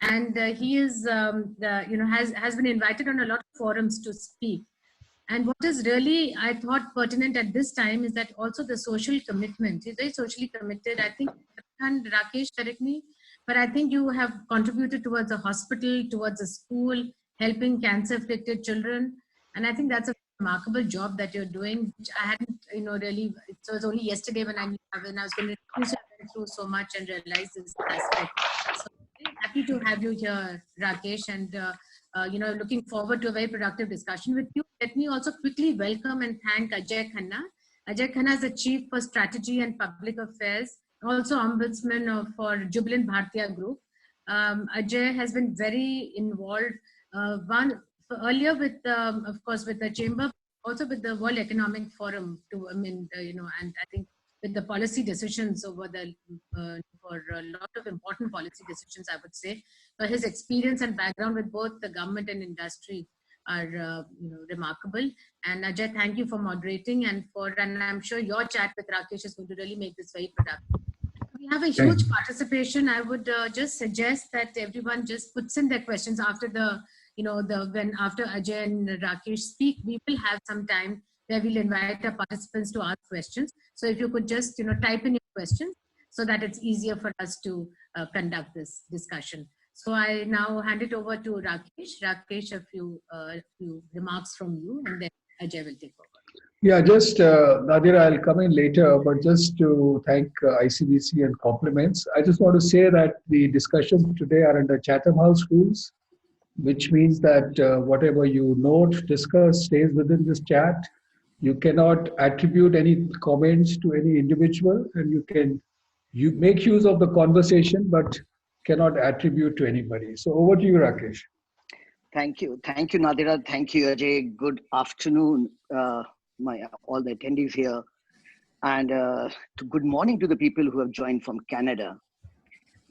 and he is, has been invited on a lot of forums to speak. And what is really, I thought, pertinent at this time is that also the social commitment. He's very socially committed. I think, and Rakesh, correct me, but I think you have contributed towards a hospital, towards a school, helping cancer-afflicted children. And I think that's a remarkable job that you're doing, which I hadn't, really, it was only yesterday when I was going to introduce you, I went through so much and realized this aspect. So very happy to have you here, Rakesh, and looking forward to a very productive discussion with you. Let me also quickly welcome and thank Ajay Khanna. Ajay Khanna is the Chief for Strategy and Public Affairs, also Ombudsman for Jubilant Bhartia Group. Ajay has been very involved, earlier with, of course, with the Chamber, also with the World Economic Forum, and I think with the policy decisions over for a lot of important policy decisions, I would say. But his experience and background with both the government and industry are remarkable. And Ajay, thank you for moderating, and I'm sure your chat with Rakesh is going to really make this very productive. We have a huge participation. I would just suggest that everyone just puts in their questions after after Ajay and Rakesh speak. We will have some time where we'll invite our participants to ask questions. So if you could just type in your questions so that it's easier for us to conduct this discussion. So I now hand it over to Rakesh. Rakesh, a few remarks from you, and then Ajay will take over. Yeah, just Nadira, I'll come in later, but just to thank ICBC and compliments. I just want to say that the discussions today are under Chatham House rules, which means that whatever you note, discuss, stays within this chat. You cannot attribute any comments to any individual, and you make use of the conversation, but cannot attribute to anybody. So over to you, Rakesh. Thank you, Nadira. Thank you, Ajay. Good afternoon, all the attendees here, and good morning to the people who have joined from Canada.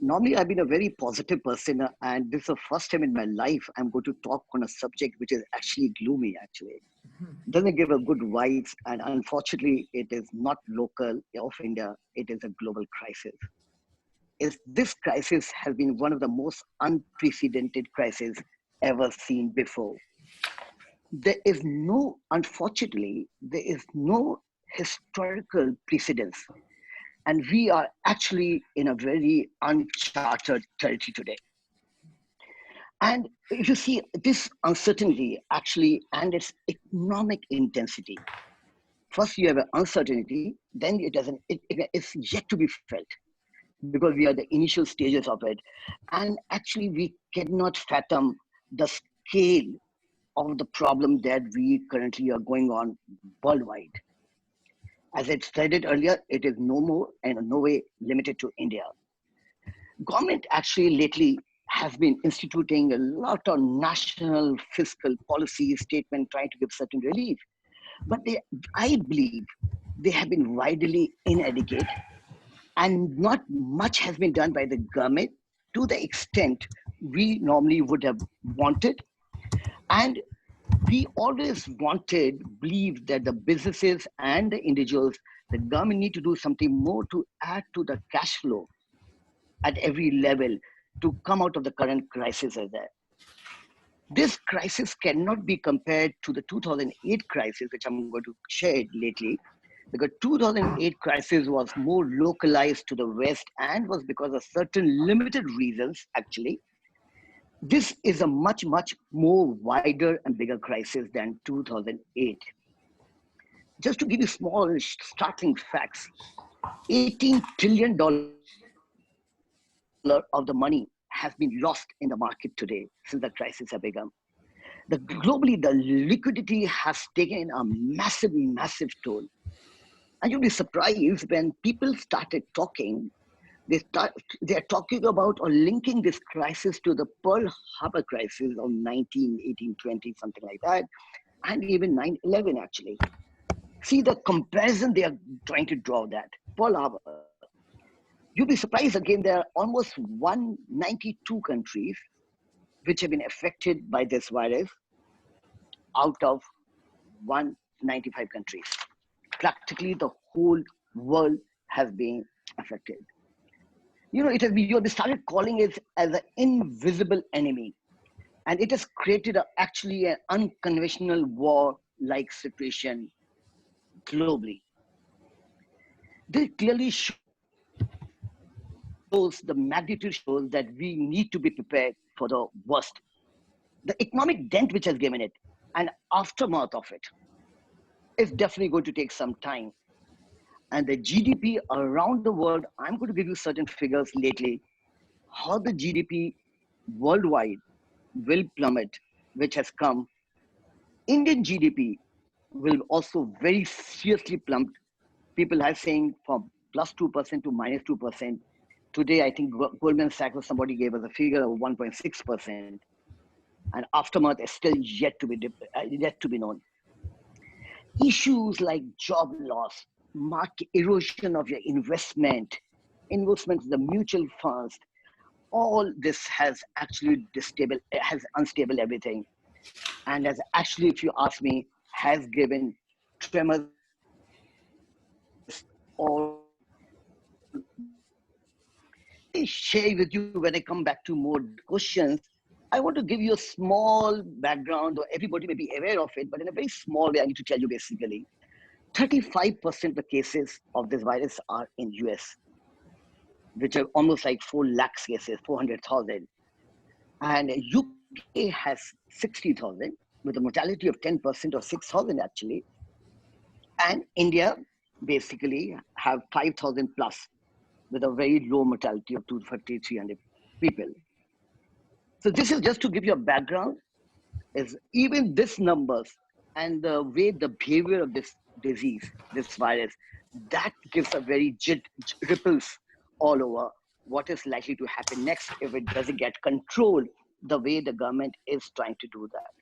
Normally, I've been a very positive person, and this is the first time in my life I'm going to talk on a subject which is actually gloomy, actually. Doesn't give a good vibes, and unfortunately, it is not local of India, it is a global crisis. This crisis has been one of the most unprecedented crises ever seen before. Unfortunately, there is no historical precedence. And we are actually in a very uncharted territory today. And if you see this uncertainty actually and its economic intensity, first you have an uncertainty, then it's yet to be felt because we are the initial stages of it. And actually we cannot fathom the scale of the problem that we currently are going on worldwide. As I said it earlier, it is no more and in no way limited to India. Government actually lately has been instituting a lot of national fiscal policy statement trying to give certain relief. But I believe they have been widely inadequate, and not much has been done by the government to the extent we normally would have wanted. And we always believe that the businesses and the individuals, the government need to do something more to add to the cash flow at every level to come out of the current crisis as that. This crisis cannot be compared to the 2008 crisis, which I'm going to share lately, because 2008 crisis was more localized to the West and was because of certain limited reasons, actually. This is a much, much more wider and bigger crisis than 2008. Just to give you small startling facts, $18 trillion of the money has been lost in the market today since the crisis has begun. Globally, the liquidity has taken a massive, massive toll. And you'll be surprised when people started talking, they're talking about or linking this crisis to the Pearl Harbor crisis of 1918, 20, something like that, and even 9/11 actually. See the comparison they are trying to draw that. Pearl Harbor. You'll be surprised again, there are almost 192 countries which have been affected by this virus out of 195 countries. Practically the whole world has been affected. it has been, they started calling it as an invisible enemy. And it has created actually an unconventional war-like situation globally. This clearly shows, the magnitude shows that we need to be prepared for the worst. The economic dent which has given it and aftermath of it is definitely going to take some time. And the GDP around the world, I'm going to give you certain figures lately, how the GDP worldwide will plummet, which has come. Indian GDP will also very seriously plummet. People are saying from +2% to -2%. Today, I think Goldman Sachs or somebody gave us a figure of 1.6%. And aftermath is still yet to be known. Issues like job loss, market erosion of your investments, the mutual funds, all this has actually unstable everything. And as actually, if you ask me, has given tremors all. I share with you when I come back to more questions. I want to give you a small background, or everybody may be aware of it, but in a very small way, I need to tell you basically. 35% of the cases of this virus are in US, which are almost like 4 lakhs cases, 400,000. And UK has 60,000 with a mortality of 10% or 6,000 actually. And India basically have 5,000 plus with a very low mortality of 230, 300 people. So this is just to give you a background, is even this numbers and the way the behavior of this disease, this virus, that gives a very ripples all over what is likely to happen next if it doesn't get controlled the way the government is trying to do that.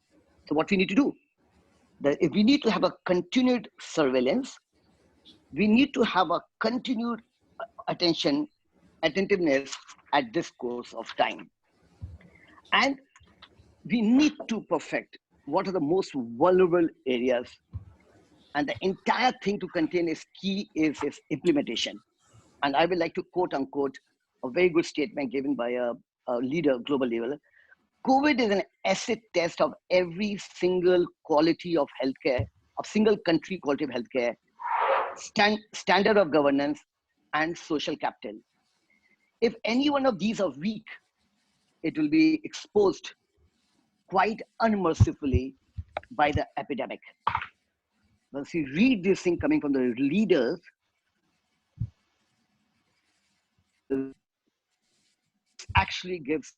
So what we need to do, if we need to have a continued surveillance, we need to have a continued attentiveness at this course of time. And we need to perfect what are the most vulnerable areas. And the entire thing to contain is key is implementation. And I would like to quote unquote a very good statement given by a leader, global level. COVID is an acid test of every single quality of healthcare, of single country quality of healthcare, standard of governance, and social capital. If any one of these are weak, it will be exposed quite unmercifully by the epidemic. Once you read this thing coming from the leaders, actually gives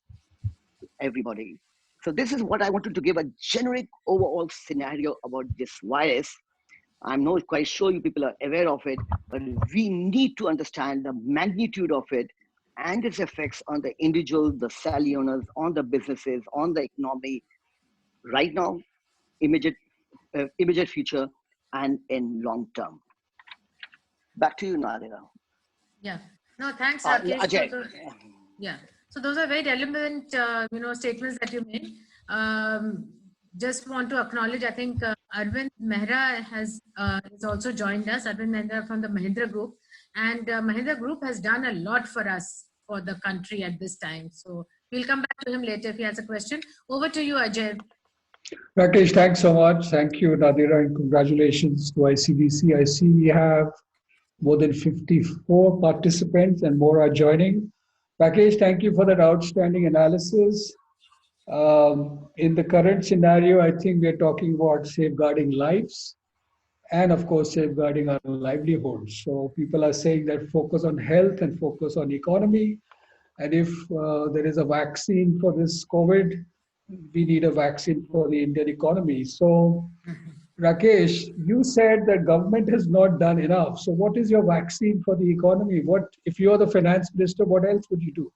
everybody. So this is what I wanted to give a generic overall scenario about this virus. I'm not quite sure you people are aware of it, but we need to understand the magnitude of it and its effects on the individual, the salary owners, on the businesses, on the economy, right now, immediate future, and in long term. Back to you, Nangia. Yeah. No, thanks, Rakesh. Ajay. Yeah. So those are very relevant, statements that you made. Just want to acknowledge, I think Arvind Mehra has also joined us. Arvind Mehra from the Mahindra Group. And Mahindra Group has done a lot for us, for the country at this time. So we'll come back to him later if he has a question. Over to you, Ajay. Rakesh, thanks so much. Thank you, Nadira, and congratulations to ICBC. I see we have more than 54 participants and more are joining. Rakesh, thank you for that outstanding analysis. In the current scenario, I think we're talking about safeguarding lives and, of course, safeguarding our livelihoods. So people are saying that focus on health and focus on economy. And if there is a vaccine for this COVID, we need a vaccine for the Indian economy. So, Rakesh, you said that government has not done enough. So what is your vaccine for the economy? What, if you're the finance minister, what else would you do?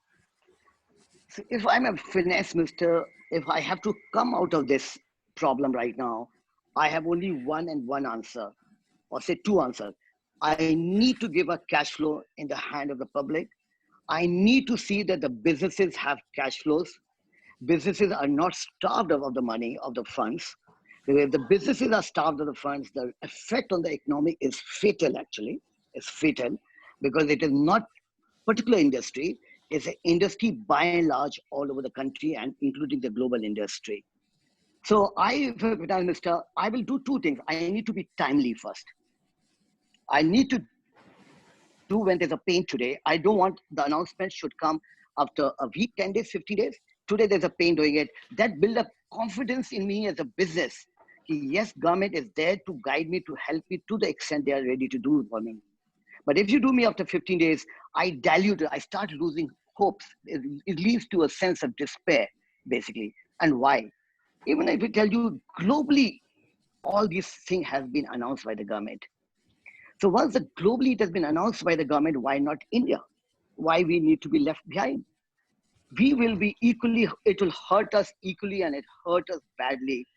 So if I'm a finance minister, if I have to come out of this problem right now, I have only one answer, or say two answers. I need to give a cash flow in the hand of the public. I need to see that the businesses have cash flows. Businesses are not starved of the money, of the funds. If the businesses are starved of the funds, the effect on the economy is fatal, actually. It's fatal because it is not particular industry. is an industry by and large all over the country and including the global industry. So if I'm Prime Minister, I will do two things. I need to be timely first. I need to do when there's a pain today. I don't want the announcement should come after a week, 10 days, 50 days. Today there's a pain doing it. That build up confidence in me as a business. Yes, government is there to guide me, to help me to the extent they are ready to do for me. But if you do me after 15 days, I dilute it. I start losing hopes. It leads to a sense of despair, basically. And why? Even if I tell you globally, all these things have been announced by the government. So once globally it has been announced by the government, why not India? Why we need to be left behind? We will be equally, it will hurt us equally and it hurt us badly.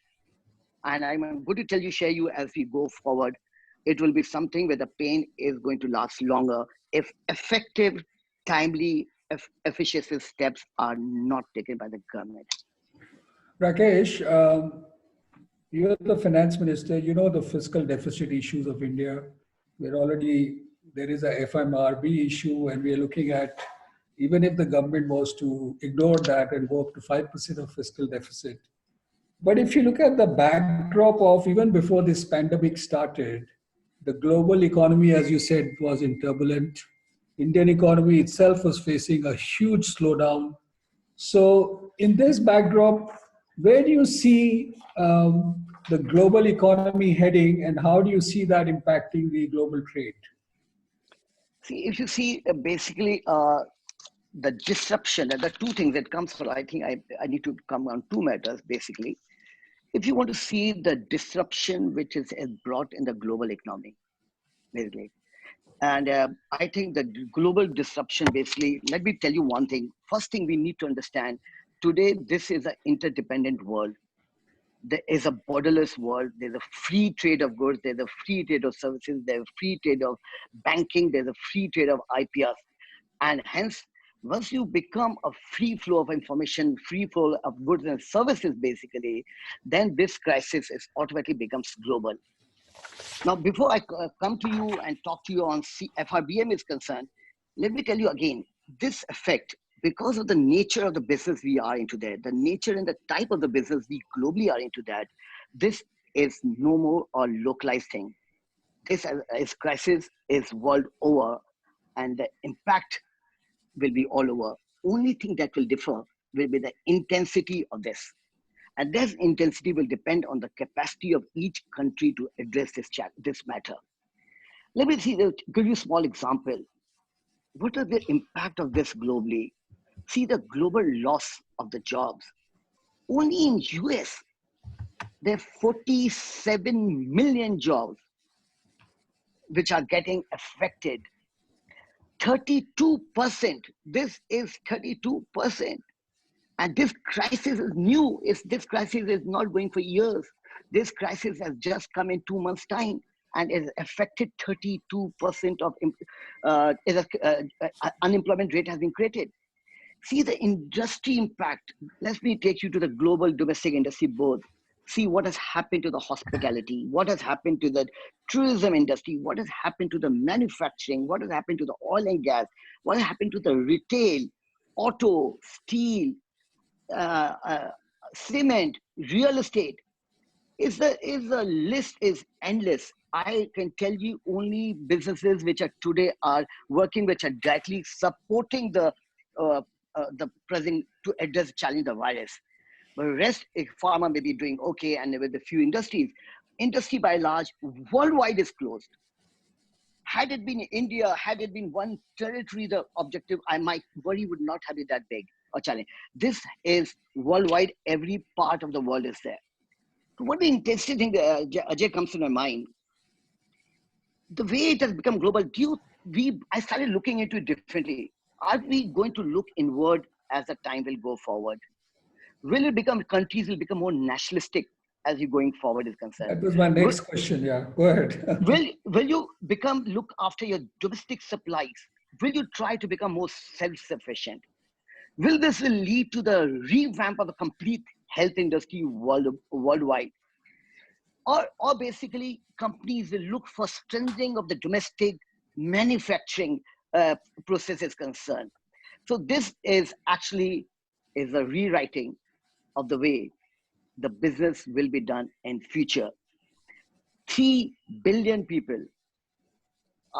And I'm going to tell you, share you as we go forward, it will be something where the pain is going to last longer if effective, timely, efficient steps are not taken by the government. Rakesh, you're the finance minister. You know the fiscal deficit issues of India. There is a FMRB issue, and we are looking at, even if the government was to ignore that and go up to 5% of fiscal deficit. But if you look at the backdrop of even before this pandemic started, the global economy, as you said, was in turbulent. Indian economy itself was facing a huge slowdown. So in this backdrop, where do you see the global economy heading, and how do you see that impacting the global trade? See, if you see basically the disruption, and the two things that comes from, I think I need to come on two matters, basically. If you want to see the disruption which is brought in the global economy, basically. And I think the global disruption, basically, let me tell you one thing. First thing we need to understand, today, this is an interdependent world. There is a borderless world. There's a free trade of goods. There's a free trade of services. There's a free trade of banking. There's a free trade of IPRs. And hence, once you become a free flow of information, free flow of goods and services, basically, then this crisis automatically becomes global. Now, before I come to you and talk to you on FRBM is concerned, let me tell you again, this effect, because of the nature of the business we are into there, the nature and the type of the business we globally are into that, this is no more a localized thing. This crisis is world over, and the impact will be all over. Only thing that will differ will be the intensity of this. And this intensity will depend on the capacity of each country to address this matter. Let me give you a small example. What is the impact of this globally? See the global loss of the jobs. Only in US, there are 47 million jobs which are getting affected. 32%. This is 32%. And this crisis is new. This crisis is not going for years. This crisis has just come in 2 months' time and has affected 32% of unemployment rate has been created. See the industry impact. Let me take you to the global domestic industry both. See what has happened to the hospitality, what has happened to the tourism industry, what has happened to the manufacturing, what has happened to the oil and gas, what has happened to the retail, auto, steel, cement, real estate. The list is endless. I can tell you only businesses which are today are working, which are directly supporting the present to address the challenge of the virus. But the rest, pharma may be doing okay, and with a few industries, industry by large, worldwide is closed. Had it been India, had it been one territory, the objective, my worry would not have been that big a challenge. This is worldwide, every part of the world is there. So what the interesting thing, Ajay, comes to my mind, the way it has become global, I started looking into it differently. Are we going to look inward as the time will go forward? Will it become, countries will become more nationalistic as you going forward is concerned? That was my next question, yeah. Go ahead. will you look after your domestic supplies? Will you try to become more self-sufficient? Will this lead to the revamp of the complete health industry worldwide? Or basically, companies will look for strengthening of the domestic manufacturing process is concerned. So this is actually is a rewriting of the way the business will be done in future. 3 billion people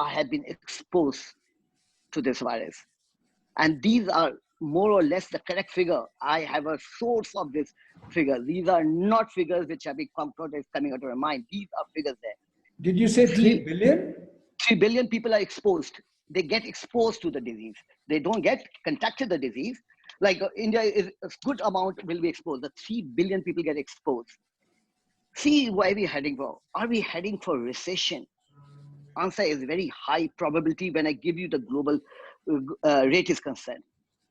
have been exposed to this virus. And these are more or less the correct figure. I have a source of this figure. These are not figures which have been coming out of my mind. These are figures there. Did you say 3 billion? 3 billion people are exposed. They get exposed to the disease. They don't get contracted the disease. Like India is a good amount will be exposed. The 3 billion people get exposed. See why we're heading for. Are we heading for recession? Answer is very high probability when I give you the global rate is concerned.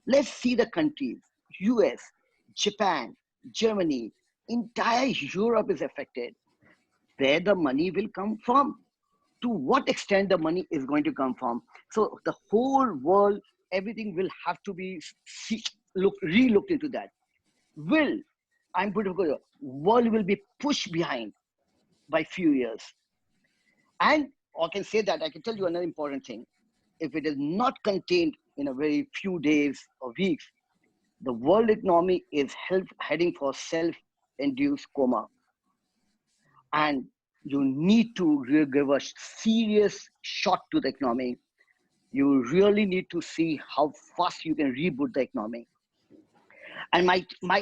Let's see the countries, US, Japan, Germany, entire Europe is affected. Where the money will come from? To what extent the money is going to come from? So the whole world, everything will have to be re-looked into that. World will be pushed behind by few years. And I can say that, I can tell you another important thing. If it is not contained in a very few days or weeks, the world economy is heading for self-induced coma. And you need to give a serious shot to the economy. You really need to see how fast you can reboot the economy. And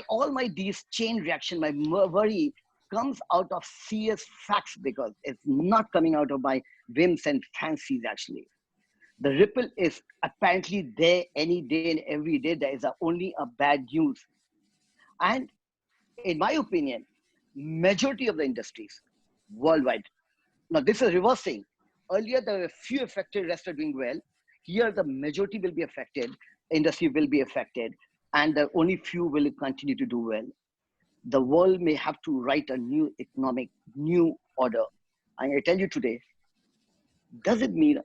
all my these chain reaction, my worry comes out of serious facts, because it's not coming out of my whims and fancies actually. The ripple is apparently there any day and every day. There is only a bad news. And in my opinion, majority of the industries worldwide, now this is reversing. Earlier, there were few affected, rest are doing well. Here, the majority will be affected, industry will be affected, and the only few will continue to do well. The world may have to write a new economic, new order. And I tell you today, does it mean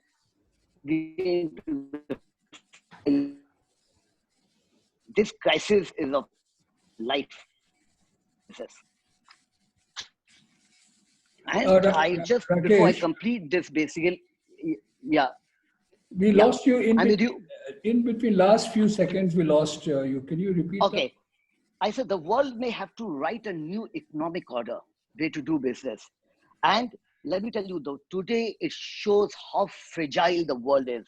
this crisis is of life? And I just, Rakesh, before I complete this, basically, yeah. We lost you in, you. In between last few seconds, we lost you. Can you repeat that? I said the world may have to write a new economic order, way to do business. And let me tell you though, today it shows how fragile the world is.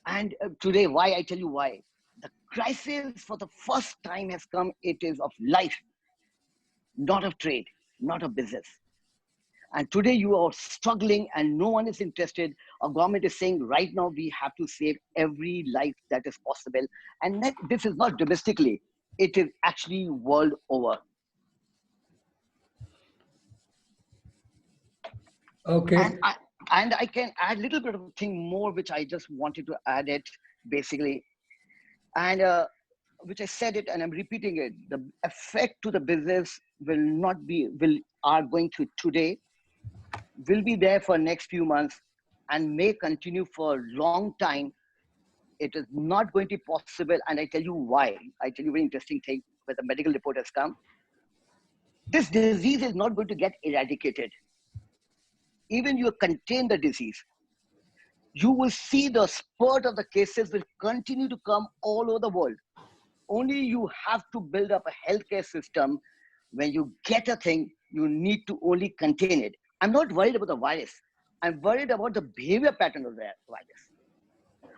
And today, why? I tell you why. The crisis for the first time has come, it is of life, not of trade, not of business. And today you are struggling and no one is interested. Our government is saying right now we have to save every life that is possible. And this is not domestically, it is actually world over. Okay. And I can add a little bit of a thing more, which I just wanted to add it basically. And which I said it and I'm repeating it. The effect to the business are going through today, will be there for next few months and may continue for a long time. It is not going to be possible. And I tell you why. I tell you a very interesting thing where the medical report has come. This disease is not going to get eradicated. Even you contain the disease, you will see the spurt of the cases will continue to come all over the world. Only you have to build up a healthcare system. When you get a thing, you need to only contain it. I'm not worried about the virus. I'm worried about the behavior pattern of the virus.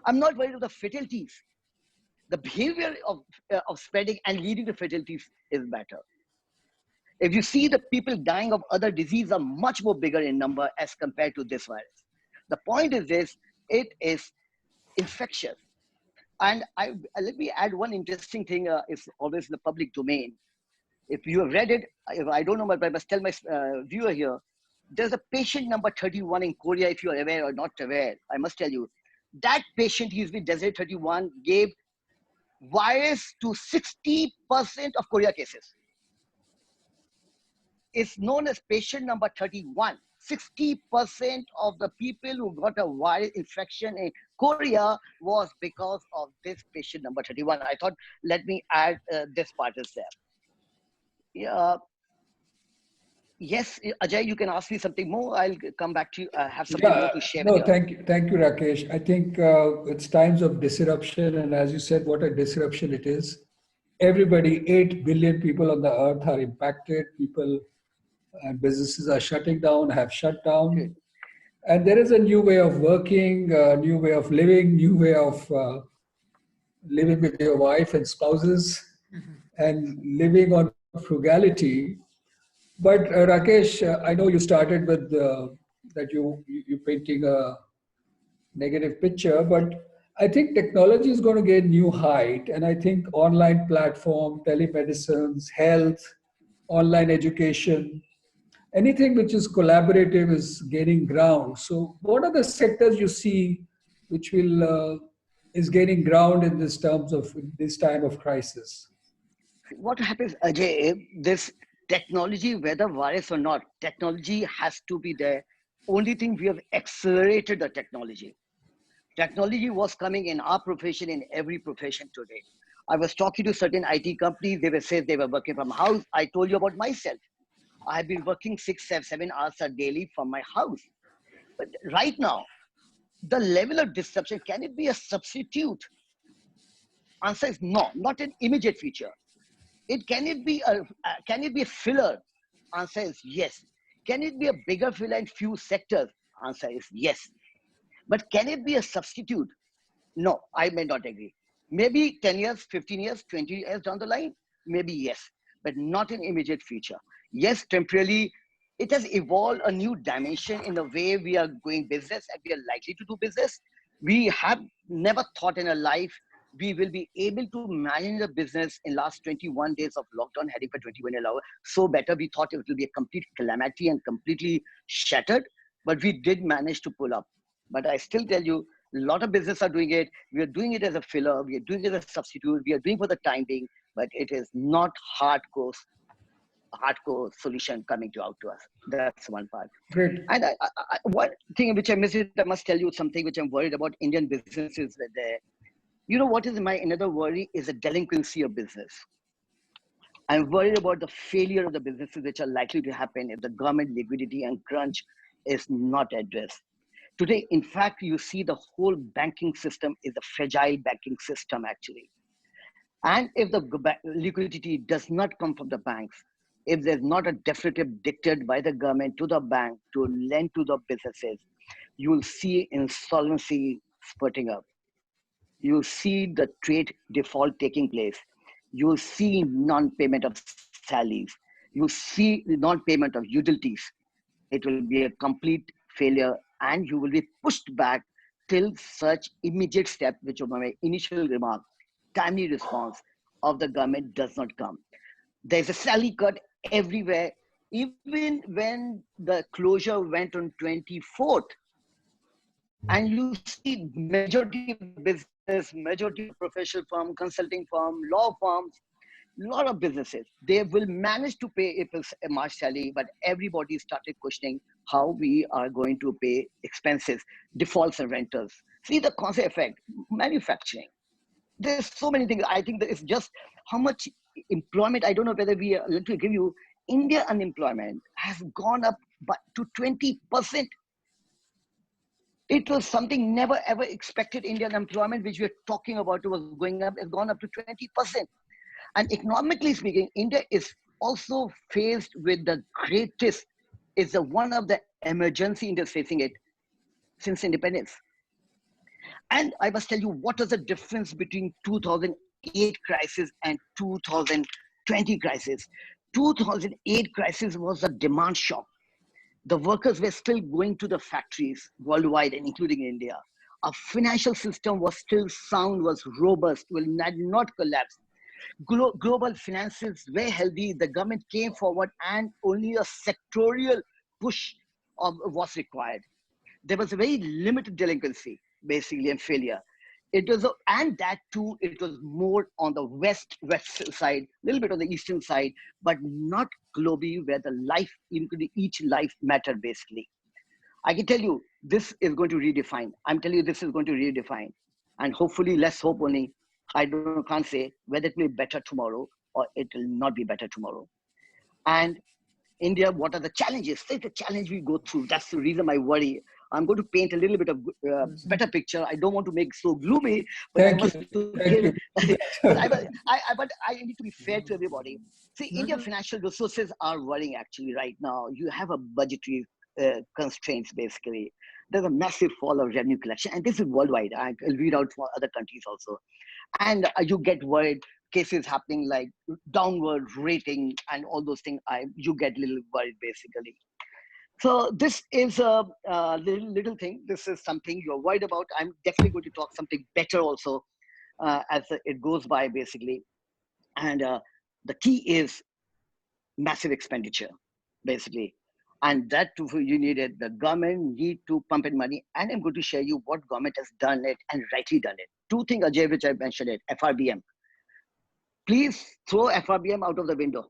I'm not worried about the fatalities. The behavior of spreading and leading to fatalities is better. If you see the people dying of other diseases are much more bigger in number as compared to this virus. The point is this, it is infectious. And let me add one interesting thing, is always in the public domain. If you have read it, if I don't know, but I must tell my viewer here, there's a patient number 31 in Korea, if you are aware or not aware, I must tell you, that patient, he's been Desert 31, gave virus to 60% of Korea cases. It's known as patient number 31. 60% of the people who got a virus infection in Korea was because of this patient number 31. I thought, let me add this part is there. Yeah. Yes, Ajay, you can ask me something more. I'll come back to you. I have something more Yeah, to share with no, you. thank you, Rakesh. I think it's times of disruption, and as you said, what a disruption it is. Everybody, 8 billion people on the earth are impacted. People and businesses are shutting down, have shut Good. down. And there is a new way of working, a new way of living, new way of living with your wife and spouses, and living on frugality. But Rakesh, I know you started with that you painting a negative picture, but I think technology is going to gain new height, and I think online platform, telemedicines, health, online education, anything which is collaborative is gaining ground. So, what are the sectors you see which will is gaining ground in this terms of this time of crisis? What happens, Ajay, this technology, whether virus or not, technology has to be there. Only thing we have accelerated the technology. Technology was coming in our profession, in every profession today. I was talking to certain IT companies, they were saying they were working from house. I told you about myself. I've been working 6, 7 hours a daily from my house. But right now, the level of disruption, can it be a substitute? Answer is no, not an immediate feature. Can it be a filler? Answer is yes. Can it be a bigger filler in few sectors? Answer is yes. But can it be a substitute? No, I may not agree. Maybe 10 years, 15 years, 20 years down the line, maybe yes, but not an immediate feature. Yes, temporarily, it has evolved a new dimension in the way we are doing business and we are likely to do business. We have never thought in our life we will be able to manage the business in last 21 days of lockdown heading for 21 hours. So better, we thought it will be a complete calamity and completely shattered, but we did manage to pull up. But I still tell you, a lot of business are doing it. We are doing it as a filler. We are doing it as a substitute. We are doing for the time being, but it is not hardcore solution coming to out to us. That's one part. Great. And one thing which I missed, I must tell you something which I'm worried about. Indian businesses were there. You know what is my another worry is the delinquency of business. I'm worried about the failure of the businesses which are likely to happen if the government liquidity and crunch is not addressed. Today, in fact, you see the whole banking system is a fragile banking system actually. And if the liquidity does not come from the banks, if there's not a definitive dictated by the government to the bank to lend to the businesses, you will see insolvency spurting up. You'll see the trade default taking place. You'll see non-payment of salaries. You see the non-payment of utilities. It will be a complete failure and you will be pushed back till such immediate step, which was my initial remark, timely response of the government does not come. There's a salary cut everywhere. Even when the closure went on 24th, and you see majority of business, majority of professional firm, consulting firm, law firms, lot of businesses, they will manage to pay a March salary, but everybody started questioning how we are going to pay expenses, defaults and rentals. See the concept effect, manufacturing. There's so many things. I think that it's just how much employment, I don't know whether we are, let me give you, India unemployment has gone up to 20%. It was something never ever expected. Indian employment, which we're talking about, was going up, has gone up to 20%. And economically speaking, India is also faced with the greatest, is the one of the emergency India is facing it since independence. And I must tell you, what is the difference between 2008 crisis and 2020 crisis? 2008 crisis was a demand shock. The workers were still going to the factories worldwide and including India. Our financial system was still sound, was robust, will not collapse. Global finances were healthy. The government came forward and only a sectorial push was required. There was a very limited delinquency, basically, and failure. It was, and that too, it was more on the west side, a little bit on the eastern side, but not globally where the life, each life mattered basically. I can tell you, this is going to redefine. I'm telling you, this is going to redefine. And hopefully, let's hope only, can't say whether it will be better tomorrow or it will not be better tomorrow. And India, what are the challenges? Say the challenge we go through. That's the reason I worry. I'm going to paint a little bit of better picture. I don't want to make so gloomy, but I Thank must you. to Thank give. you. But I need to be fair to everybody. See, India financial resources are worrying actually right now. You have a budgetary constraints basically. There's a massive fall of revenue collection, and this is worldwide. I'll read out for other countries also. And you get worried, cases happening like downward rating and all those things. You get a little worried basically. So this is a little thing. This is something you're worried about. I'm definitely going to talk something better also as it goes by basically. And the key is massive expenditure basically. And that too, you needed, the government need to pump in money. And I'm going to share you what government has done it and rightly done it. Two things, Ajay, which I mentioned it, FRBM. Please throw FRBM out of the window.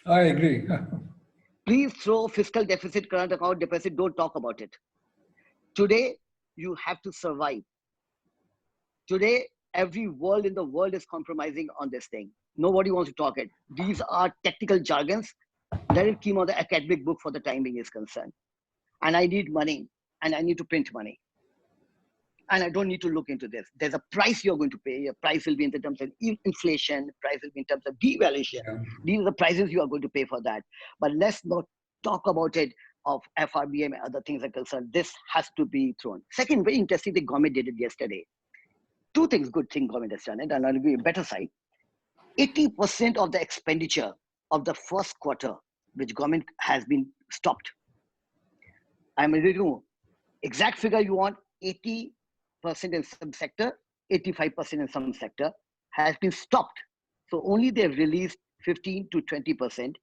I agree. Please throw fiscal deficit, current account deficit, don't talk about it. Today, you have to survive. Today, every world in the world is compromising on this thing. Nobody wants to talk it. These are technical jargons. Let it keep on the academic book for the time being is concerned. And I need money, and I need to print money. And I don't need to look into this. There's a price you're going to pay. A price will be in the terms of inflation, price will be in terms of devaluation. Yeah. These are the prices you are going to pay for that. But let's not talk about it of FRBM and other things are concerned. This has to be thrown. Second, very interesting, the government did it yesterday. Two things, good thing government has done it, and I'll give you a better side. 80% of the expenditure of the first quarter, which government has been stopped. I'm ready to know exact figure you want. 80% in some sector, 85% in some sector has been stopped. So only they've released 15 to 20%.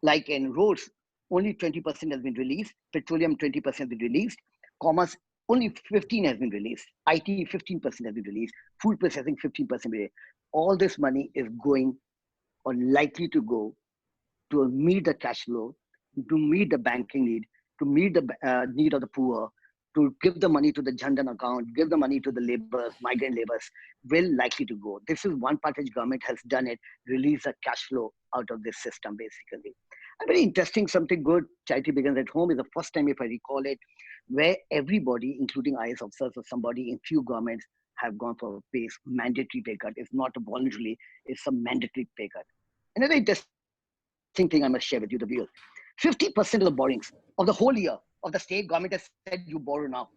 Like in roads, only 20% has been released. Petroleum, 20% has been released. Commerce, only 15 has been released. IT, 15% has been released. Food processing, 15%. All this money is going or likely to go to meet the cash flow, to meet the banking need, to meet the need of the poor, to give the money to the Jandan account, give the money to the laborers, migrant laborers, will likely to go. This is one part which government has done it, release the cash flow out of this system basically. And very interesting, something good, charity begins at home is the first time, if I recall it, where everybody, including IS officers or somebody in few governments, have gone for a mandatory pay cut. It's not a voluntarily, it's a mandatory pay cut. Another interesting thing I must share with you, the viewers. 50% of the borrowings of the whole year of the state government has said you borrow now.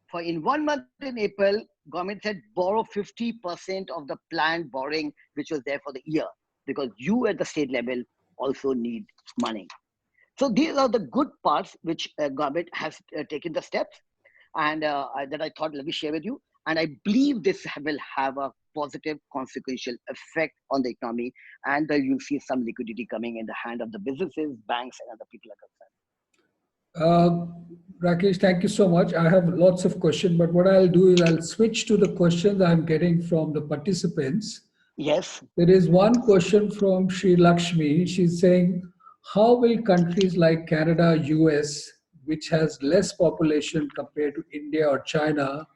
For in 1 month in April, government said borrow 50% of the planned borrowing which was there for the year, because you at the state level also need money. So these are the good parts which government has taken the steps, and that I thought let me share with you. And I believe this will have a positive consequential effect on the economy, and you'll see some liquidity coming in the hand of the businesses, banks, and other people are concerned. Rakesh, thank you so much. I have lots of questions, but what I'll do is I'll switch to the questions I'm getting from the participants. Yes. There is one question from Sri Lakshmi. She's saying, how will countries like Canada, US, which has less population compared to India or China,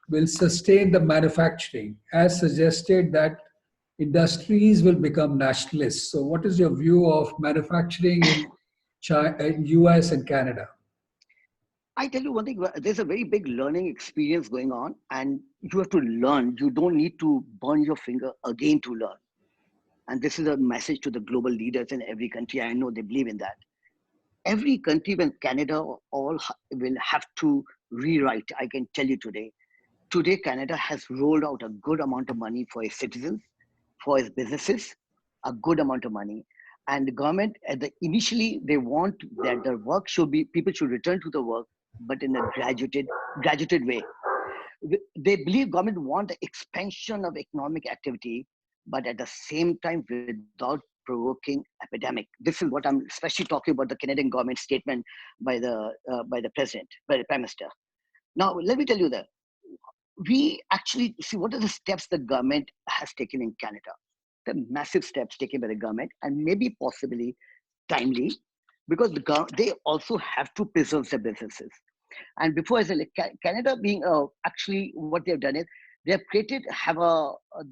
will sustain the manufacturing, as suggested that industries will become nationalists? So what is your view of manufacturing in China, US and Canada? I tell you one thing, there's a very big learning experience going on, and you have to learn. You don't need to burn your finger again to learn. And this is a message to the global leaders in every country. I know they believe in that. Every country, when Canada all will have to rewrite, I can tell you today. Today, Canada has rolled out a good amount of money for its citizens, for its businesses, a good amount of money. And the government, initially, they want that the work should be, people should return to the work, but in a graduated way. They believe government want the expansion of economic activity, but at the same time without provoking epidemic. This is what I'm especially talking about, the Canadian government statement by the president, by the prime minister. Now, let me tell you that we actually see what are the steps the government has taken in Canada. The massive steps taken by the government, and maybe possibly timely, because they also have to preserve their businesses. And before I say, like, Canada being actually what they've done is they have created,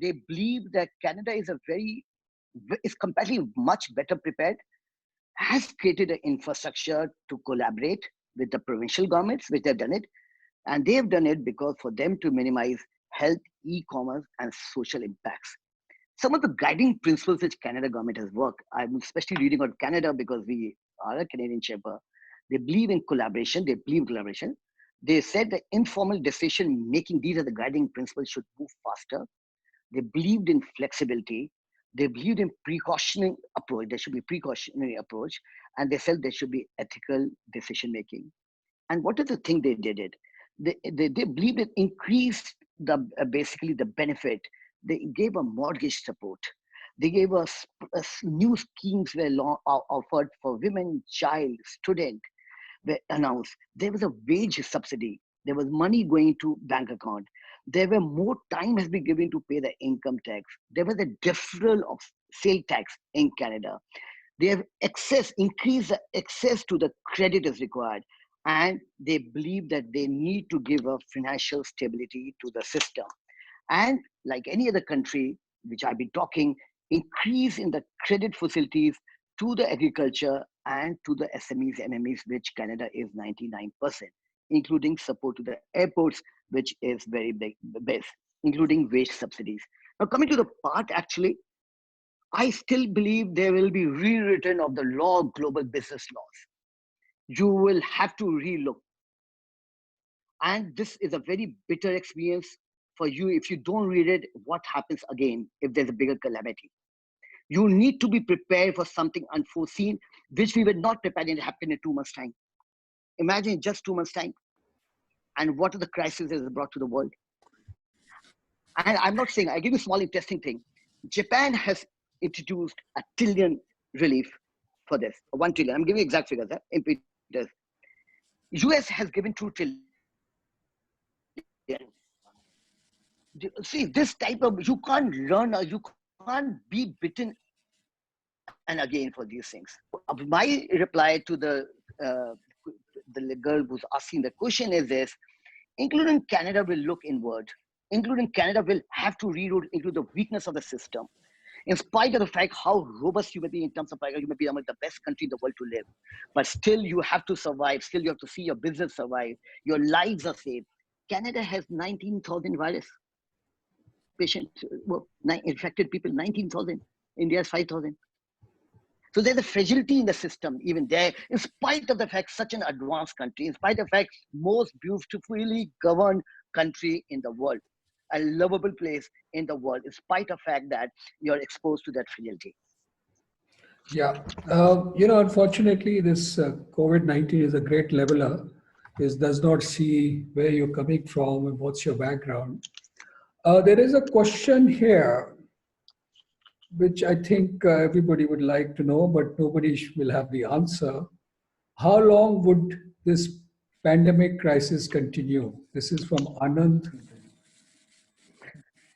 they believe that Canada is comparatively much better prepared, has created an infrastructure to collaborate with the provincial governments, which they've done it. And they've done it because for them to minimize health, e-commerce, and social impacts. Some of the guiding principles which Canada government has worked, I'm especially reading about Canada because we are a Canadian chamber. They believe in collaboration. They believe in collaboration. They said that informal decision making, these are the guiding principles, should move faster. They believed in flexibility. They believed in precautionary approach. There should be precautionary approach. And they felt there should be ethical decision making. And what is the thing they did it? They believed it increased the basically the benefit. They gave a mortgage support. They gave us new schemes were offered for women, child, student, were announced. There was a wage subsidy. There was money going to bank account. There were more time has been given to pay the income tax. There was a deferral of sale tax in Canada. They have increased the access to the credit is required. And they believe that they need to give a financial stability to the system. And like any other country, which I've been talking, increase in the credit facilities to the agriculture and to the SMEs, MMEs, which Canada is 99%, including support to the airports, which is very big, base, including wage subsidies. Now coming to the part, actually, I still believe there will be rewritten of the law of global business laws. You will have to relook. And this is a very bitter experience for you. If you don't read it, what happens again if there's a bigger calamity? You need to be prepared for something unforeseen, which we were not prepared and it happened in 2 months' time. Imagine just 2 months' time. And what are the crises it has brought to the world? And I'm not saying, I give you a small interesting thing. Japan has introduced a trillion relief for this, 1 trillion. I'm giving you exact figures. In Peters. US has given 2 trillion. See, this type of, you can't learn or you can't be bitten and again for these things. My reply to the girl who's asking the question is this: including Canada will look inward. Including Canada will have to reroute into the weakness of the system. In spite of the fact how robust you may be in terms of you may be among the best country in the world to live, but still you have to survive. Still you have to see your business survive. Your lives are saved. Canada has 19,000 virus patients, infected people, 19,000. India has 5,000. So there's a fragility in the system, even there, in spite of the fact such an advanced country, in spite of the fact most beautifully governed country in the world, a lovable place in the world, in spite of the fact that you're exposed to that fragility. Yeah, unfortunately, this COVID-19 is a great leveler. It does not see where you're coming from and what's your background. There is a question here, which I think everybody would like to know, but nobody will have the answer. How long would this pandemic crisis continue? This is from Anand.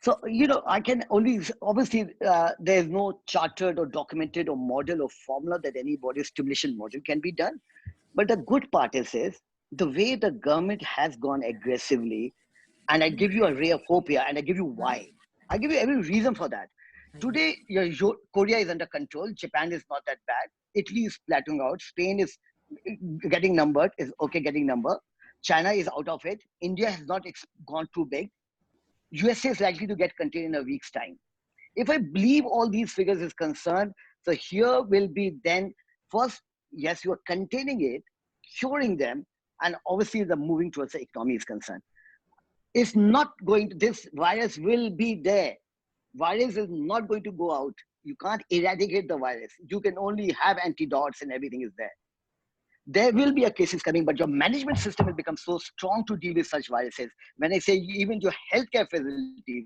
So, I can only, obviously, there's no chartered or documented or model or formula that anybody's stimulation model can be done. But the good part is the way the government has gone aggressively, and I give you a ray of hope here, and I give you why. I give you every reason for that. Today, Korea is under control. Japan is not that bad. Italy is plateauing out. Spain is getting numbered, is okay getting number. China is out of it. India has not gone too big. USA is likely to get contained in a week's time. If I believe all these figures is concerned, so here will be then, first, yes, you are containing it, curing them, and obviously the moving towards the economy is concerned. It's not going to, this virus will be there. Virus is not going to go out. You can't eradicate the virus. You can only have antidotes and everything is there. There will be a cases coming, but your management system will become so strong to deal with such viruses. When I say even your healthcare facilities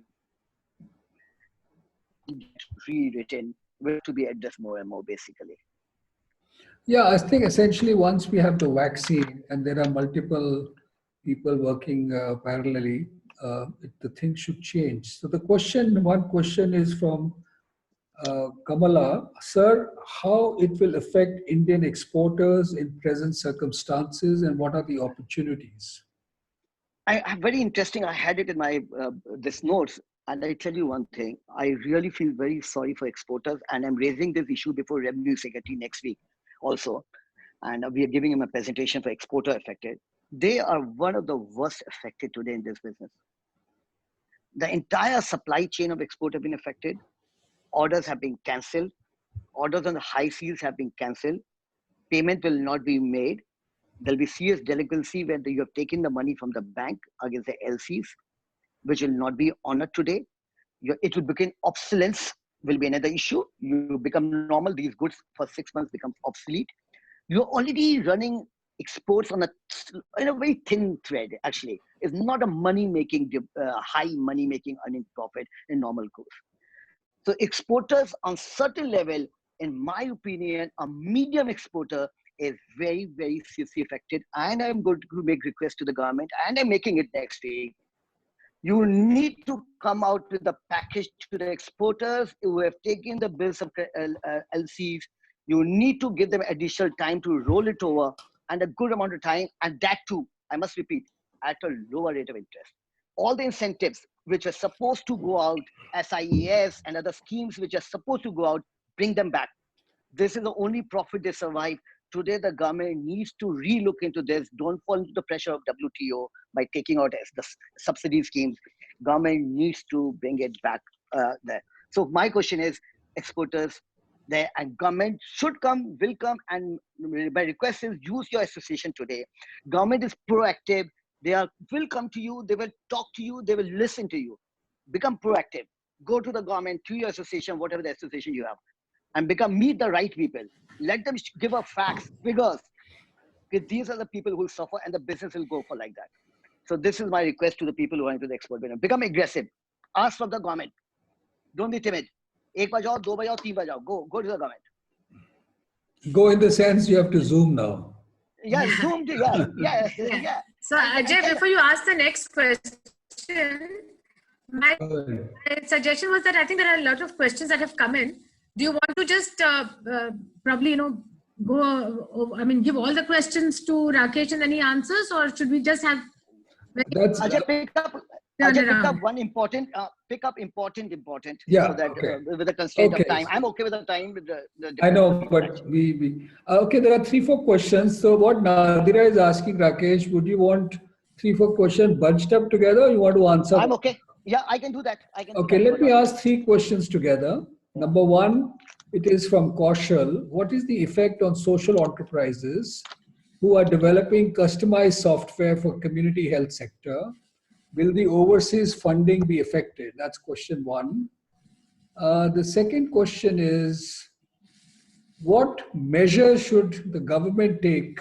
rewritten, will to be addressed more and more basically. Yeah, I think essentially once we have the vaccine and there are multiple people working parallelly, the thing should change. So one question is from Kamala, sir, how it will affect Indian exporters in present circumstances and what are the opportunities? Very interesting. I had it in my this notes, and I tell you one thing. I really feel very sorry for exporters, and I'm raising this issue before Revenue Secretary next week. also, and we are giving him a presentation for exporter affected. They are one of the worst affected today in this business. The entire supply chain of export have been affected. Orders have been cancelled. Orders on the high seas have been cancelled. Payment will not be made. There'll be serious delinquency when you have taken the money from the bank against the LCs, which will not be honored today. It will become obsolescence, will be another issue. You become normal. These goods for 6 months become obsolete. You're already running exports on in a very thin thread, actually. It's not a money-making, high money-making earning profit in normal course. So exporters on certain level, in my opinion, a medium exporter is very, very seriously affected. And I'm going to make requests to the government, and I'm making it next week. You need to come out with a package to the exporters who have taken the bills of LCs. You need to give them additional time to roll it over, and a good amount of time, and that too, I must repeat, at a lower rate of interest. All the incentives which are supposed to go out, SIES and other schemes which are supposed to go out, bring them back. This is the only profit they survive. Today, the government needs to relook into this. Don't fall into the pressure of WTO by taking out the subsidy schemes. Government needs to bring it back there. So my question is, exporters there, and government should come, will come, and my request is use your association today. Government is proactive. Will come to you. They will talk to you. They will listen to you. Become proactive. Go to the government, to your association, whatever the association you have, and meet the right people. Let them give us facts, figures. Because these are the people who will suffer, and the business will go for like that. So this is my request to the people who are into the export business. Become aggressive. Ask from the government. Don't be timid. एक बजाओ, दो बजाओ, तीन बजाओ. Go to the government. Go in the sense you have to Zoom now. Yeah, Zoom. Yeah. So Ajay, before you ask the next question, my suggestion was that I think there are a lot of questions that have come in. Do you want to just probably, give all the questions to Rakesh and then he answers, or should we just have? Ajay, pick up one important. Yeah. So that okay. With the constraint of time, I'm okay with the time. With the I know, but we okay. There are 3-4 questions. So what Nadira is asking, Rakesh, would you want 3-4 questions bunched up together, or you want to answer? I'm okay. Yeah, I can do that. Okay, let me ask 3 questions together. Number 1, it is from Kaushal. What is the effect on social enterprises who are developing customized software for community health sector? Will the overseas funding be affected? That's question 1. The second question is, what measures should the government take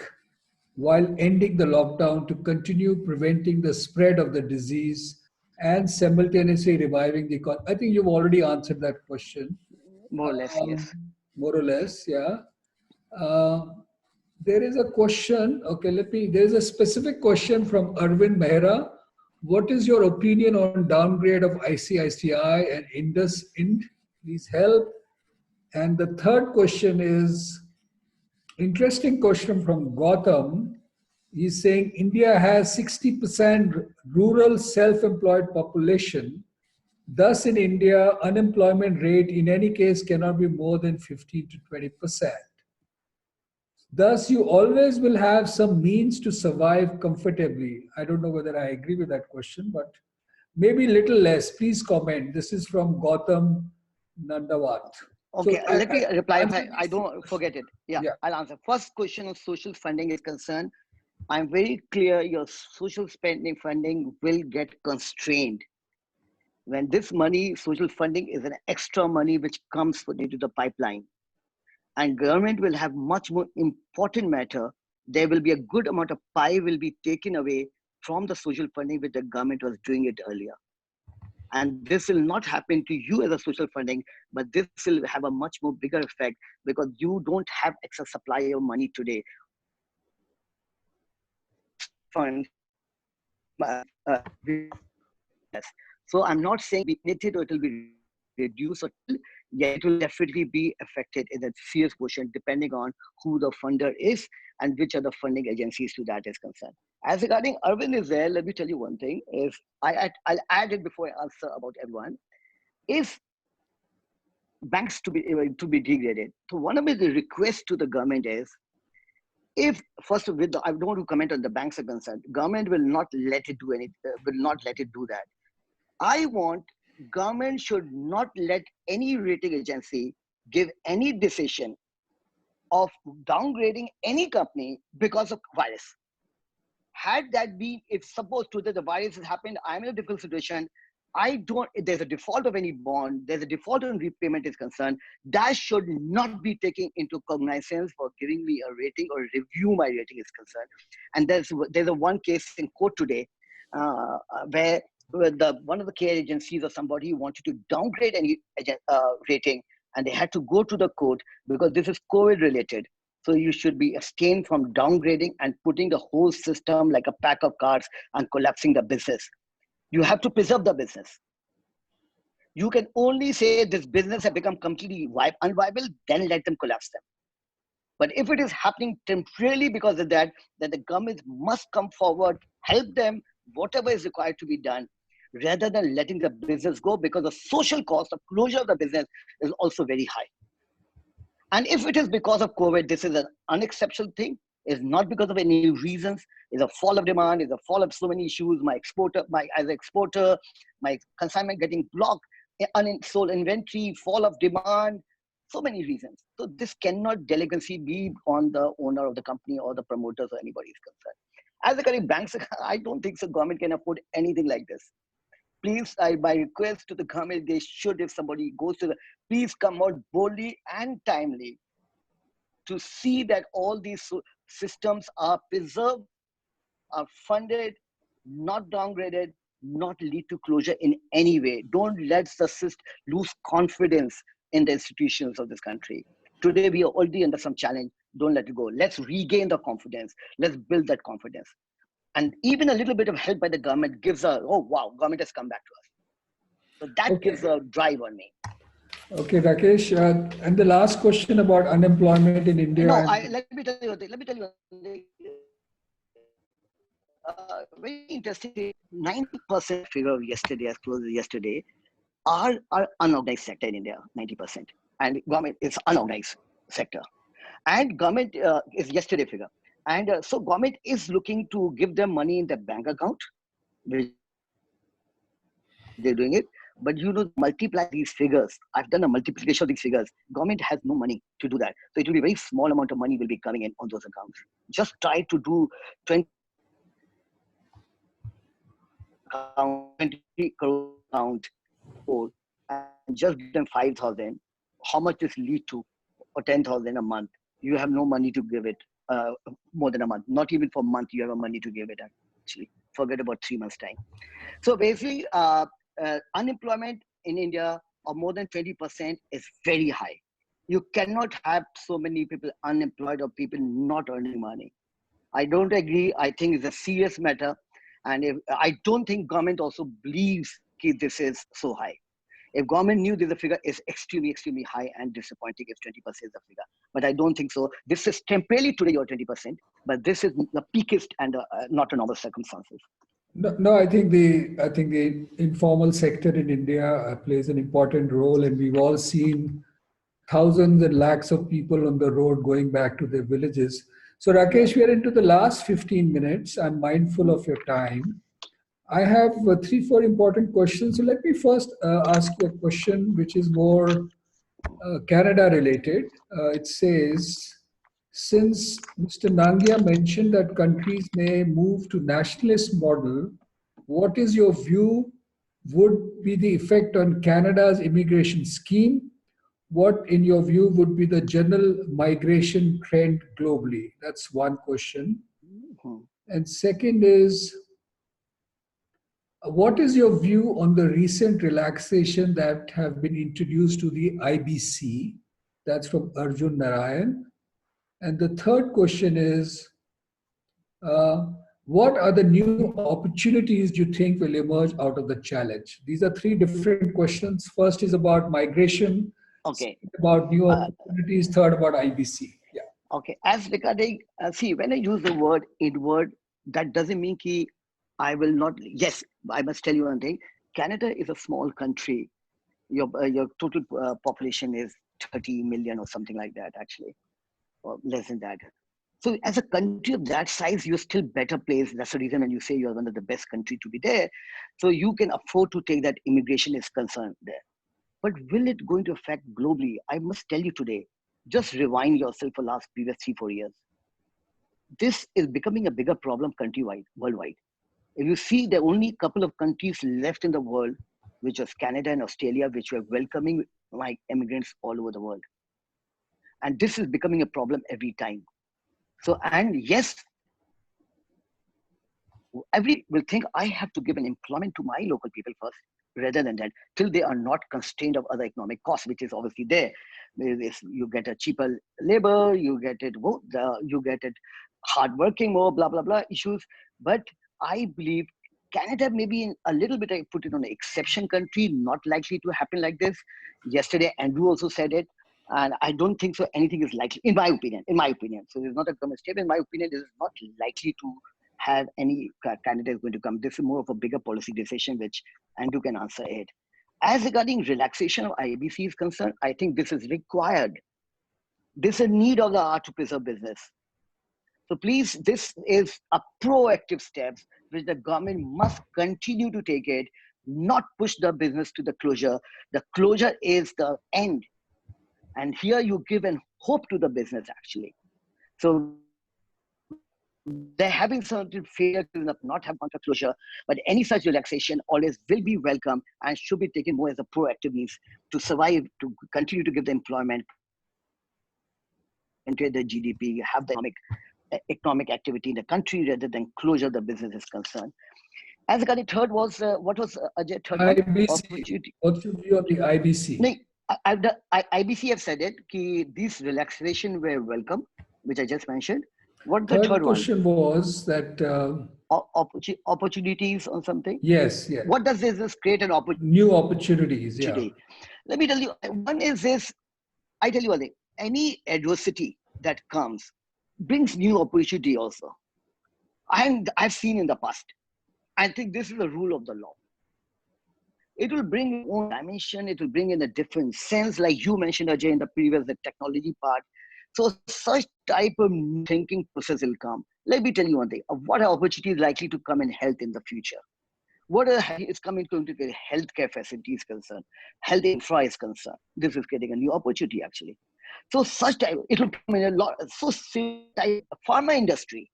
while ending the lockdown to continue preventing the spread of the disease and simultaneously reviving the economy? I think you've already answered that question. More or less, yes. More or less, yeah. There is a question, there's a specific question from Arvind Mehra. What is your opinion on downgrade of ICICI and IndusInd? Please help. And the third question is, interesting question from Gautam. He's saying India has 60% rural self-employed population. Thus, in India, unemployment rate in any case cannot be more than 15 to 20%. Thus, you always will have some means to survive comfortably. I don't know whether I agree with that question, but maybe a little less. Please comment. This is from Gautam Nandawat. Okay, so let me reply. I don't forget it. Yeah, I'll answer. First question on social funding is concerned. I'm very clear your social spending funding will get constrained. When this money, social funding is an extra money which comes into the pipeline. And government will have much more important matter. There will be a good amount of pie will be taken away from the social funding which the government was doing it earlier. And this will not happen to you as a social funding, but this will have a much more bigger effect because you don't have excess supply of money today. Fund. So I'm not saying it will be reduced, or yeah, it will definitely be affected in a serious portion depending on who the funder is and which are the funding agencies to that is concerned. As regarding Arvind is there, let me tell you one thing. I'll add it before I answer about everyone. If banks to be degraded. So one of the requests to the government is, if first with I don't want to comment on the banks are concerned, government will not let it do will not let it do that. I want government should not let any rating agency give any decision of downgrading any company because of virus. Had that been, if suppose today the virus has happened, I'm in a difficult situation, there's a default of any bond, there's a default on repayment is concerned, that should not be taken into cognizance for giving me a rating or review my rating is concerned. And there's a one case in court today where one of the care agencies or somebody wanted to downgrade any rating, and they had to go to the court because this is COVID related. So you should be abstained from downgrading and putting the whole system like a pack of cards and collapsing the business. You have to preserve the business. You can only say this business has become completely unviable, then let them collapse them. But if it is happening temporarily because of that, then the government must come forward, help them, whatever is required to be done, rather than letting the business go, because the social cost of closure of the business is also very high. And if it is because of COVID, this is an unexceptional thing. It's not because of any reasons. It's a fall of demand. It's a fall of so many issues. As an exporter, my consignment getting blocked, unsold inventory, fall of demand, so many reasons. So this cannot delicacy be on the owner of the company or the promoters or anybody is concerned. As a current banks, I don't think so government can afford anything like this. Please, my request to the government, they should, if somebody goes to please come out boldly and timely to see that all these systems are preserved, are funded, not downgraded, not lead to closure in any way. Don't let the system lose confidence in the institutions of this country. Today, we are already under some challenge. Don't let it go. Let's regain the confidence. Let's build that confidence. And even a little bit of help by the government gives oh wow, government has come back to us. So that gives a drive on me. Okay, Rakesh. And the last question about unemployment in India. No, let me tell you one thing. Very interesting. 90% figure yesterday, as close as yesterday, are unorganized sector in India. 90%, and government is unorganized sector, and government is yesterday figure. And so government is looking to give them money in their bank account, which they're doing it. But multiply these figures. I've done a multiplication of these figures. Government has no money to do that. So it will be a very small amount of money will be coming in on those accounts. Just try to do 20 crore account and just give them 5,000. How much this lead to? Or 10,000 a month. You have no money to give it more than a month. Not even for a month you have a money to give it actually. Forget about 3 months time. So basically, unemployment in India of more than 20% is very high. You cannot have so many people unemployed or people not earning money. I don't agree. I think it's a serious matter. And I don't think government also believes that this is so high. If government knew this figure is extremely, extremely high and disappointing if 20% is the figure. But I don't think so. This is temporarily today your 20%, but this is the peakest and not a normal circumstances. No, I think the informal sector in India plays an important role, and we've all seen thousands and lakhs of people on the road going back to their villages. So Rakesh, we are into the last 15 minutes. I'm mindful of your time. I have 3-4 important questions. So let me first ask you a question which is more Canada related. It says, since Mr. Nangia mentioned that countries may move to nationalist model, what is your view would be the effect on Canada's immigration scheme? What, in your view, would be the general migration trend globally? That's one question. And second is, what is your view on the recent relaxation that have been introduced to the IBC? That's from Arjun Narayan. And the third question is, what are the new opportunities you think will emerge out of the challenge? These are 3 different questions. First is about migration. Okay. About new opportunities. Third about IBC. Yeah. Okay. As regarding, see, when I use the word inward, that doesn't mean I will not. Yes, I must tell you one thing. Canada is a small country. your total population is 30 million or something like that, actually, or less than that. So as a country of that size, you're still better placed. That's the reason when you say you're one of the best country to be there. So you can afford to take that immigration is concerned there. But will it going to affect globally? I must tell you today, just rewind yourself for last previous 3-4 years. This is becoming a bigger problem countrywide, worldwide. If you see, there are only a couple of countries left in the world, which was Canada and Australia, which were welcoming like immigrants all over the world. And this is becoming a problem every time. So, and yes, every will think I have to give an employment to my local people first, rather than that, till they are not constrained of other economic costs, which is obviously there. You get a cheaper labor, you get it, you get it hardworking more, blah, blah, blah issues. But I believe Canada maybe a little bit, I put it on an exception country, not likely to happen like this. Yesterday, Andrew also said it. And I don't think so anything is likely, in my opinion. So there's not a government statement. In my opinion, this is not likely to have any candidate is going to come. This is more of a bigger policy decision, which Andrew can answer it. As regarding relaxation of IBC is concerned, I think this is required. This is a need of the hour to preserve business. So please, this is a proactive steps which the government must continue to take it, not push the business to the closure. The closure is the end. And here you give an hope to the business actually. So they're having certain failure to not have contract closure, but any such relaxation always will be welcome and should be taken more as a proactive means to survive, to continue to give the employment, enter the GDP, have the economic activity in the country rather than closure the business is concerned. As the third was, what was Ajay, third IBC. What should be on the IBC? No, IBC have said it, these relaxation were welcome, which I just mentioned. What the third question was that opportunities or something? Yes. What does this create an opportunity? New opportunities, yeah. Let me tell you, one is this, I tell you one thing, any adversity that comes brings new opportunity also. And I've seen in the past. I think this is the rule of the law. It will bring its own dimension. It will bring in a different sense, like you mentioned, Ajay, in the previous, the technology part. So such type of thinking process will come. Let me tell you one thing. What are opportunities likely to come in health in the future? What is coming to the healthcare facilities concerned? Health infra is concerned. This is getting a new opportunity actually. So such type, it will come in a lot, so type pharma industry,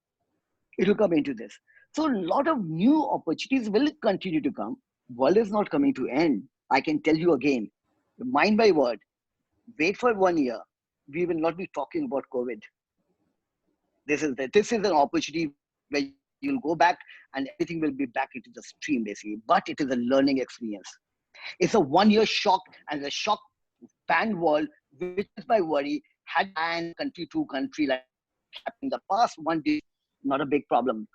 it will come into this. So a lot of new opportunities will continue to come. World is not coming to end. I can tell you again, mind by word, wait for 1 year. We will not be talking about COVID. This is an opportunity where you'll go back and everything will be back into the stream basically, but it is a learning experience. It's a 1 year shock, and the shock pan world, which is my worry, had and country to country like happened in the past 1 day, not a big problem.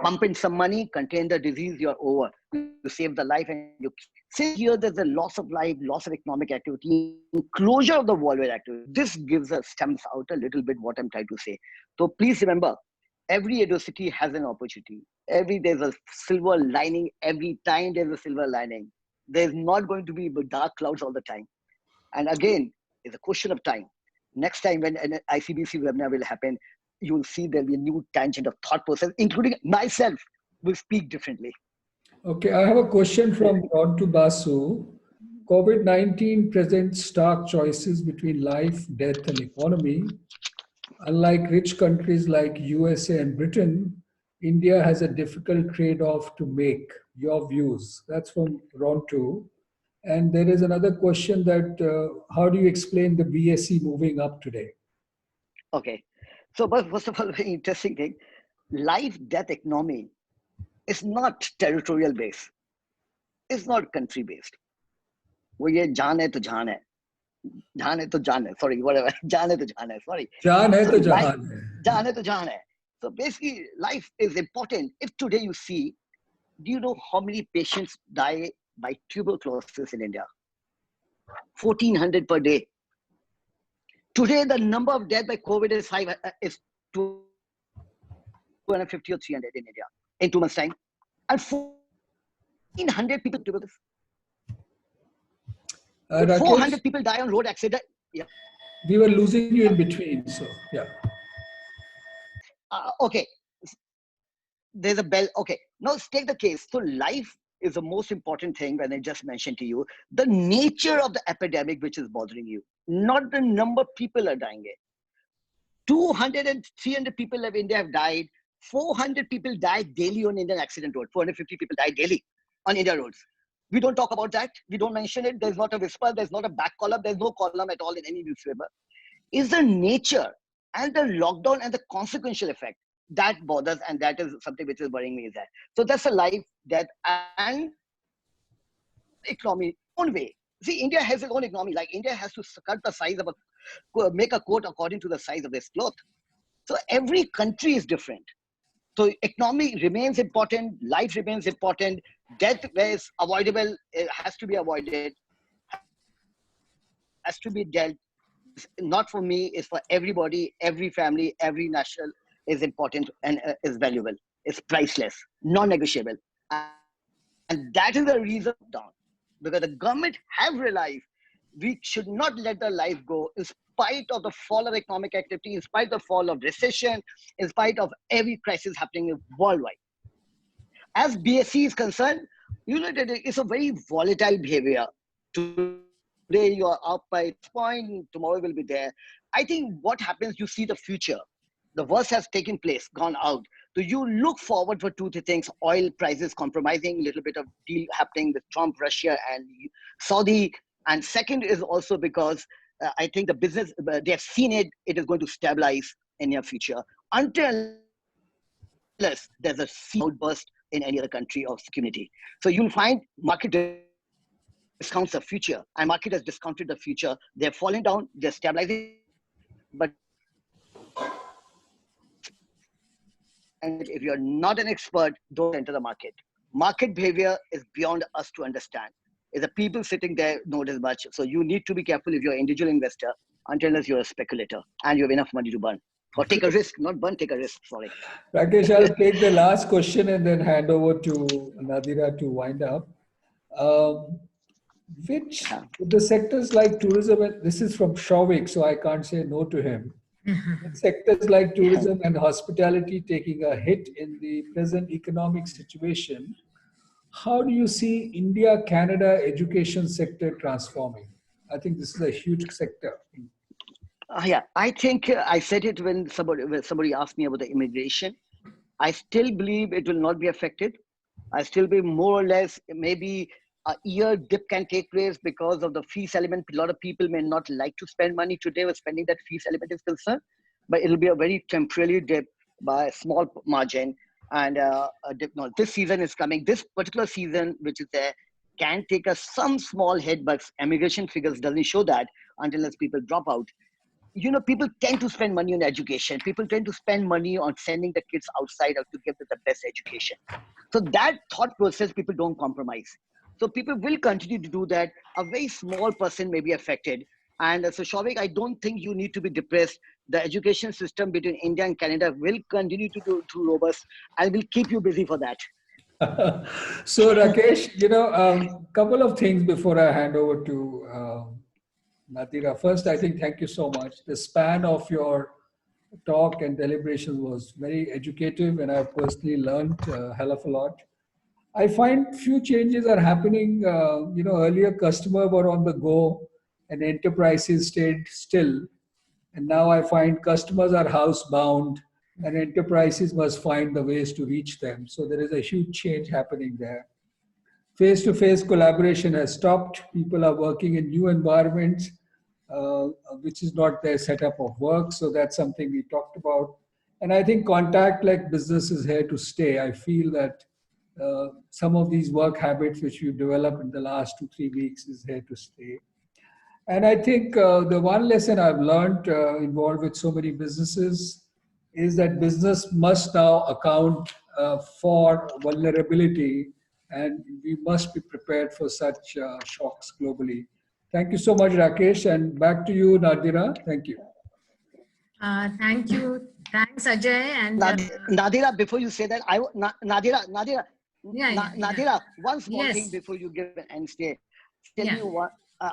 Pump in some money, contain the disease, you're over. You save the life and you see here there's a loss of life, loss of economic activity, closure of the worldwide activity. This gives us stamps out a little bit what I'm trying to say. So please remember, every adversity has an opportunity. There's a silver lining. Every time there's a silver lining. There's not going to be dark clouds all the time. And again, it's a question of time. Next time when an ICBC webinar will happen, you'll see there'll be a new tangent of thought process, including myself, will speak differently. Okay, I have a question from Rontu Basu. COVID-19 presents stark choices between life, death, and economy. Unlike rich countries like USA and Britain, India has a difficult trade-off to make. Your views. That's from Rontu. And there is another question that how do you explain the BSE moving up today? Okay. So first of all, very interesting thing, life, death economy is not territorial based. It's not country based. वो ये जान है तो जान है, जान है तो जान है, sorry, whatever, जान है तो जान है, sorry. जान है तो जान है. जान है तो जान है. So basically, life is important. If today you see, do you know how many patients die by tuberculosis in India? 1,400 per day. Today, the number of deaths by COVID is 250 or 300 in India in 2 months' time. And 1,400 people tuberculosis. If Rakesh, 400 people die on road accident, yeah. we were losing you in between. So, yeah. Okay, there's a bell. Okay, now let's take the case. So life is the most important thing when I just mentioned to you. The nature of the epidemic which is bothering you, not the number of people are dying. 200 and 300 people of India have died. 400 people die daily on Indian accident road. 450 people die daily on India roads. We don't talk about that. We don't mention it. There's not a whisper. There's not a back column. There's no column at all in any newspaper. Is the nature and the lockdown and the consequential effect that bothers, and that is something which is worrying me. Is that so? That's a life, death, and economy own way. See, India has its own economy. Like India has to cut the size of make a coat according to the size of this cloth. So every country is different. So economy remains important, life remains important, death is avoidable, it has to be avoided, has to be dealt. Not for me, it's for everybody, every family, every national is important and is valuable. It's priceless, non-negotiable. And that is the reason down. Because the government have realized we should not let the life go in spite of the fall of economic activity, in spite of the fall of recession, in spite of every crisis happening worldwide. As BSC is concerned, you know, it's a very volatile behavior. Today you are up by this point, tomorrow will be there. I think what happens, you see the future. The worst has taken place, gone out. So you look forward for two things: oil prices compromising, a little bit of deal happening with Trump, Russia, and Saudi. And second is also because I think the business, they have seen it, it is going to stabilize in near future until there's a sea outburst in any other country of community. So you'll find market discounts the future, and market has discounted the future. They're falling down, they're stabilizing, but and if you're not an expert, don't enter the market. Market behavior is beyond us to understand. If the people sitting there know this much, so you need to be careful if you're an individual investor unless you're a speculator and you have enough money to burn. Or take a risk, not burn, take a risk, sorry. Rakesh, I'll take the last question and then hand over to Nadira to wind up. Which the sectors like tourism, and this is from Shavik, so I can't say no to him. Sectors like tourism and hospitality taking a hit in the present economic situation. How do you see India-Canada education sector transforming? I think this is a huge sector. Yeah, I think I said it when somebody asked me about the immigration. I still believe it will not be affected. I still be more or less, maybe a year dip can take place because of the fees element. A lot of people may not like to spend money today with spending that fees element is concerned, but it'll be a very temporary dip by a small margin. And a dip, no, this season is coming. This particular season, which is there, can take us some small hit, but immigration figures doesn't show that until as people drop out. You know, people tend to spend money on education. People tend to spend money on sending the kids outside to give them the best education. So that thought process, people don't compromise. So people will continue to do that. A very small person may be affected. And so Shavik, I don't think you need to be depressed. The education system between India and Canada will continue to do robust and will keep you busy for that. So Rakesh, you know, couple of things before I hand over to Nadira. First, I think thank you so much. The span of your talk and deliberations was very educative, and I personally learned a hell of a lot. I find few changes are happening. You know, earlier customers were on the go and enterprises stayed still. And now I find customers are housebound and enterprises must find the ways to reach them. So there is a huge change happening there. Face-to-face collaboration has stopped. People are working in new environments, which is not their setup of work. So that's something we talked about. And I think contact like business is here to stay. I feel that some of these work habits which we've developed in the last 2-3 weeks is here to stay. And I think the one lesson I've learned involved with so many businesses is that business must now account for vulnerability, and we must be prepared for such shocks globally. Thank you so much, Rakesh, and back to you, Nadira. Thank you. Thank you. Thanks, Ajay. And Nadira, before you say that, yeah. Nadira, one small thing Yes. before you give an end stay. Tell Yeah. you what,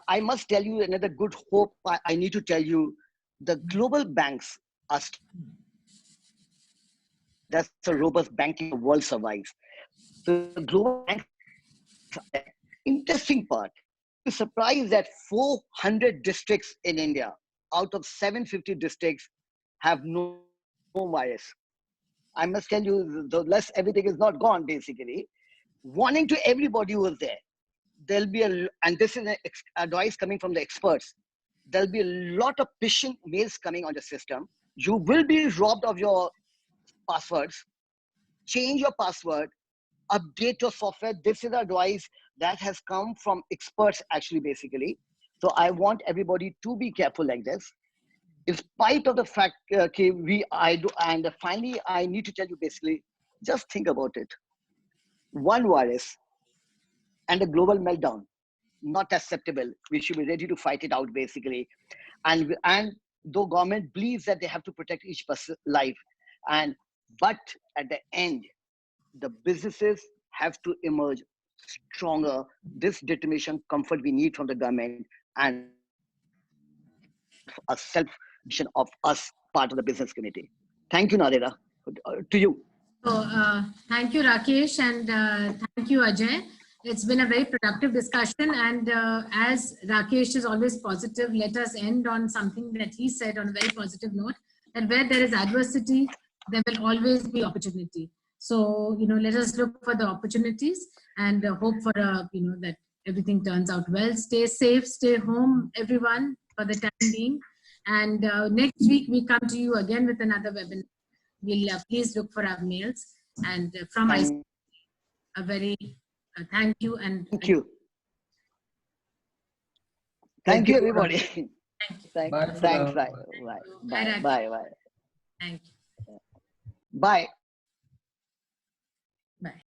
I must tell you another good hope. I need to tell you, the global banks are. That's a robust banking the world survives. So the global banks are there. Interesting part. You're surprised that 400 districts in India, out of 750 districts, have no virus. I must tell you, the less everything is not gone, basically. Warning to everybody who was there. There'll be and this is advice coming from the experts. There'll be a lot of phishing mails coming on the system. You will be robbed of your passwords. Change your password, update your software. This is advice that has come from experts, actually, basically. So I want everybody to be careful like this. In spite of the fact, and finally, I need to tell you, basically, just think about it. One virus and a global meltdown, not acceptable. We should be ready to fight it out, basically. And though government believes that they have to protect each person's life, but at the end, the businesses have to emerge stronger. This determination, comfort we need from the government, and a self-vision of us, part of the business community. Thank you, Nadira. To you. So, thank you, Rakesh, and thank you, Ajay. It's been a very productive discussion, and as Rakesh is always positive, let us end on something that he said on a very positive note, that where there is adversity, there will always be opportunity. So, let us look for the opportunities and hope for, that everything turns out well. Stay safe, stay home, everyone, for the time being. And next week, we come to you again with another webinar. We'll please look for our mails. And from ICBC, a very thank you. And thank you. Thank you, everybody. Thank you. Thanks. Bye. Bye. Bye. Thank you. Bye.